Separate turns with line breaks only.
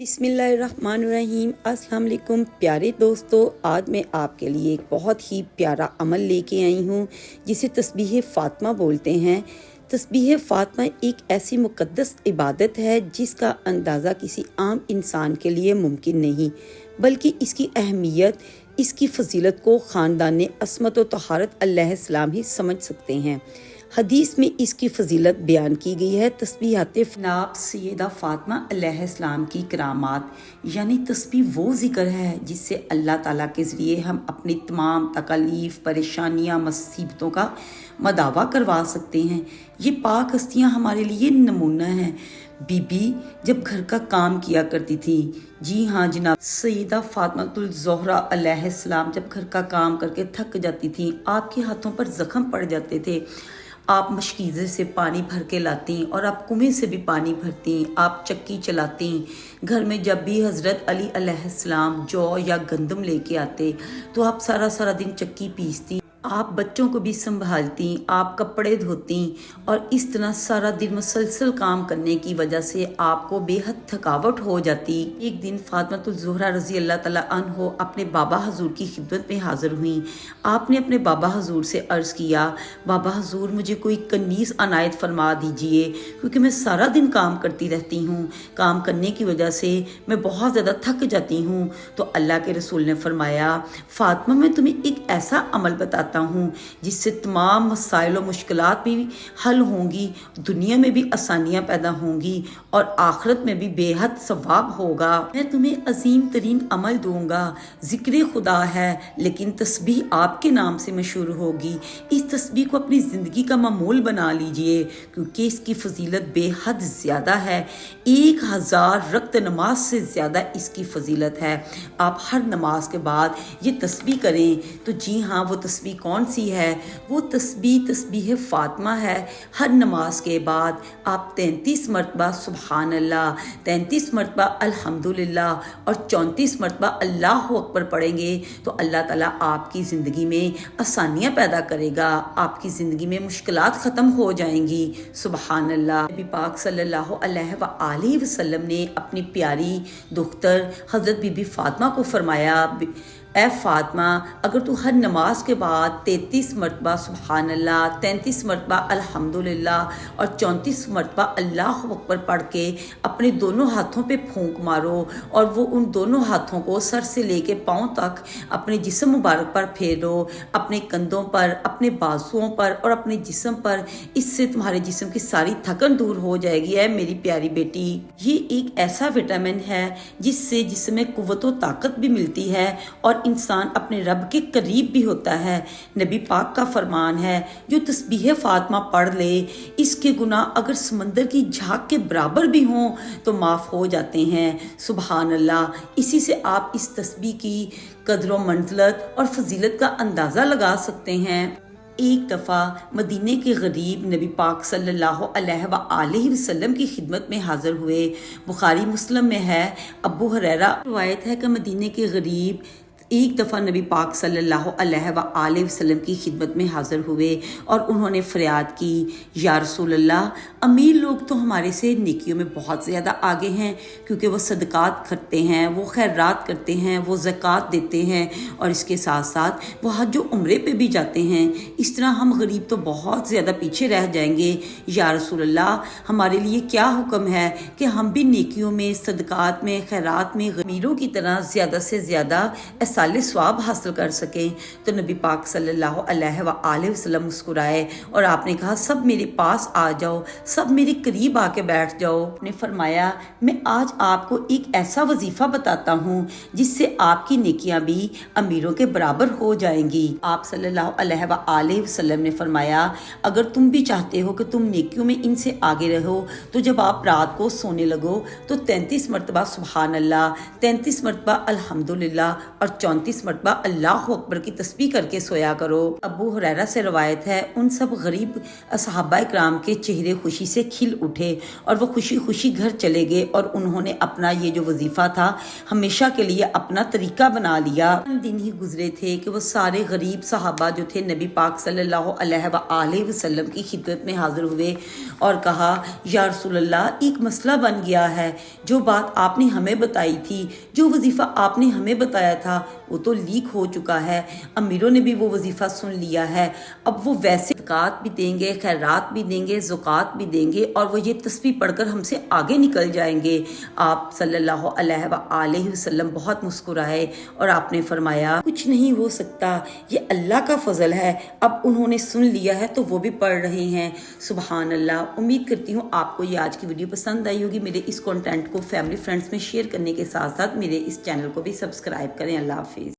बिस्मिल्लाहिर्रहमानिर्रहीम। अस्सलाम वालेकुम प्यारे दोस्तों, आज मैं आपके लिए एक बहुत ही प्यारा अमल लेके आई हूँ जिसे तस्बीह फ़ातिमा बोलते हैं। तस्बीह फ़ातिमा एक ऐसी मुक़द्दस इबादत है जिसका अंदाज़ा किसी आम इंसान के लिए मुमकिन नहीं, बल्कि इसकी अहमियत, इसकी फ़जीलत को ख़ानदान अस्मत व तहारत अलैहिस्सलाम ही समझ सकते हैं। हदीस में इसकी फजीलत बयान की गई है। तस्बीहात नाब सैयदा फ़ातिमा अलैहिस्सलाम की करामात, यानी तस्बीह वो ज़िक्र है जिससे अल्लाह ताला के ज़रिए हम अपनी तमाम तकलीफ़, परेशानियाँ, मुसीबतों का मदावा करवा सकते हैं। ये पाक हस्तियाँ हमारे लिए नमूना हैं। बीबी जब घर का काम किया करती थी, जी हाँ जनाब, सैयदा फ़ातिमातुल ज़ोहरा अलैहिस्सलाम जब घर का काम करके थक जाती थी, आपके हाथों पर ज़ख्म पड़ जाते थे, आप मशकीज़े से पानी भर के लाती और आप कुएं से भी पानी भरती, आप चक्की चलाती। घर में जब भी हज़रत अली अलैहिस्सलाम जौ या गंदम लेके आते तो आप सारा सारा दिन चक्की पीसती, आप बच्चों को भी संभालती, आप कपड़े धोती और इस तरह सारा दिन मुसलसल काम करने की वजह से आपको बेहद थकावट हो जाती। एक दिन फ़ातिमातुल ज़ोहरा रज़ी अल्लाह तआला अन्हो अपने बाबा हजूर की खिदमत में हाज़िर हुई। आपने अपने बाबा हजूर से अर्ज़ किया, बाबा हजूर मुझे कोई कनीज़ अनायत फरमा दीजिए, क्योंकि मैं सारा दिन काम करती रहती हूँ, काम करने की वजह से मैं बहुत ज़्यादा थक जाती हूँ। तो अल्लाह के रसूल ने फरमाया, फ़ातिमा मैं तुम्हें एक ऐसा अमल बताता हूँ जिससे तमाम मसाइल और मुश्किलात भी हल होंगी, दुनिया में भी आसानियाँ पैदा होंगी और आखिरत में भी बेहद सवाब होगा। मैं तुम्हें अजीम तरीन अमल दूंगा। जिक्र खुदा है लेकिन तस्बीह आपके नाम से मशहूर होगी। इस तस्बीह को अपनी ज़िंदगी का मामूल बना लीजिए, क्योंकि इसकी फजीलत बेहद ज़्यादा है। 1000 रक्त नमाज से ज़्यादा इसकी फजीलत है। आप हर नमाज के बाद ये तस्बीह करें। तो जी हाँ, वो तस्बीह कौन सी है? वो तस्बीह फ़ातिमा है। हर नमाज के बाद आप 33 मरतबा सुबहान अल्लाह, 33 मरतबा अल्हम्दुलिल्लाह और 34 मरतबा अल्लाहु अकबर पढ़ेंगे तो अल्लाह ताला आपकी ज़िंदगी में आसानियाँ पैदा करेगा, आपकी ज़िंदगी में मुश्किलात ख़त्म हो जाएंगी। सुबहान अल्लाह। नबी पाक सल्लल्लाहु अलैहि वसल्लम ने अपनी प्यारी दुख्तर हज़रत बीबी फ़ातिमा को फरमाया, ए फ़ातिमा अगर तू हर नमाज के बाद 33 मरतबा सुबहान अल्लाह, 33 मरतबा अल्हम्दुलिल्लाह और 34 मरतबा अल्लाहु अकबर पढ़ के अपने दोनों हाथों पे फूंक मारो और वो उन दोनों हाथों को सर से लेके पाँव तक अपने जिस्म मुबारक पर फेरो, अपने कंधों पर, अपने बाजुओं पर और अपने जिस्म पर। इससे तुम्हारे जिस्म की सारी थकन दूर हो जाएगी। है मेरी प्यारी बेटी, ये एक ऐसा विटामिन है जिससे जिस्म में कुव्वत व ताकत भी मिलती है और इंसान अपने रब के करीब भी होता है। नबी पाक का फरमान है, जो तस्बीह फ़ातिमा पढ़ ले इसके गुनाह अगर समंदर की झाग के बराबर भी हों तो माफ़ हो जाते हैं। सुबहान अल्लाह। इसी से आप इस तस्बीह की कदर व मंज़लत और फजीलत का अंदाज़ा लगा सकते हैं। एक दफ़ा मदीने के गरीब नबी पाक सल्लल्लाहु अलैहि वसल्लम की खिदमत में हाज़िर हुए। बुखारी मुस्लिम में है, अबू हुरैरा रवायत है कि मदीने के गरीब एक दफ़ा नबी पाक सल्लल्लाहु अलैहि वसल्लम की खिदमत में हाज़िर हुए और उन्होंने फ़रियाद की, या रसूल अल्लाह, अमीर लोग तो हमारे से नेकियों में बहुत ज़्यादा आगे हैं, क्योंकि वो सदक़ात करते हैं, वो खैरात करते हैं, वो ज़कात देते हैं और इसके साथ साथ वो हज व उम्रे पे भी जाते हैं। इस तरह हम गरीब तो बहुत ज़्यादा पीछे रह जाएंगे। या रसूल अल्लाह, हमारे लिए क्या हुक्म है कि हम भी नेकियों में, सदक़ात में, खैरात में अमीरों की तरह ज़्यादा से ज़्यादा साले स्वाब हासिल कर सकें? तो नबी पाक सल्लल्लाहु अलैहि वसल्लम मुस्कुराए और आपने कहा, सब मेरे पास आ जाओ, सब मेरे करीब आके बैठ जाओ। आपने फरमाया, मैं आज आपको एक ऐसा वजीफ़ा बताता हूँ जिससे आपकी नेकियां भी अमीरों के बराबर हो जाएंगी। आप सल्लल्लाहु अलैहि वसल्लम ने फरमाया, अगर तुम भी चाहते हो कि तुम नेकियों में इनसे आगे रहो तो जब आप रात को सोने लगो तो 33 मरतबा सुबहान अल्लाह, 33 मरतबा अल्हम्दुलिल्लाह और 34 मरतबा अल्लाह अकबर की तस्बीह करके सोया करो। अबू हुरैरा से रवायत है, उन सब गरीब सहाबा इकराम के चेहरे खुशी से खिल उठे और वो खुशी खुशी घर चले गए और उन्होंने अपना ये जो वजीफ़ा था हमेशा के लिए अपना तरीका बना लिया। दिन ही गुजरे थे कि वो सारे गरीब सहाबा जो थे नबी पाक सल्लल्लाहु अलैहि वसल्लम की खिदमत में हाजिर हुए और कहा, या रसूलल्लाह, एक मसला बन गया है। जो बात आपने हमें बताई थी, जो वजीफ़ा आपने हमें बताया था, वो तो लीक हो चुका है। अमीरों ने भी वो वजीफ़ा सुन लिया है। अब वो वैसे ज़कात भी देंगे, खैरात भी देंगे, ज़कात भी देंगे और वो ये तस्बीह पढ़कर हमसे आगे निकल जाएंगे। आप सल्लल्लाहु अलैहि वसल्लम बहुत मुस्कुराए और आपने फरमाया, कुछ नहीं हो सकता, ये अल्लाह का फजल है। अब उन्होंने सुन लिया है तो वो भी पढ़ रहे हैं। सुबहान अल्लाह। उम्मीद करती हूँ आपको ये आज की वीडियो पसंद आई होगी। मेरे इस कंटेंट को फैमिली फ्रेंड्स में शेयर करने के साथ साथ मेरे इस चैनल को भी सब्सक्राइब करें। अल्लाह हाफिज़।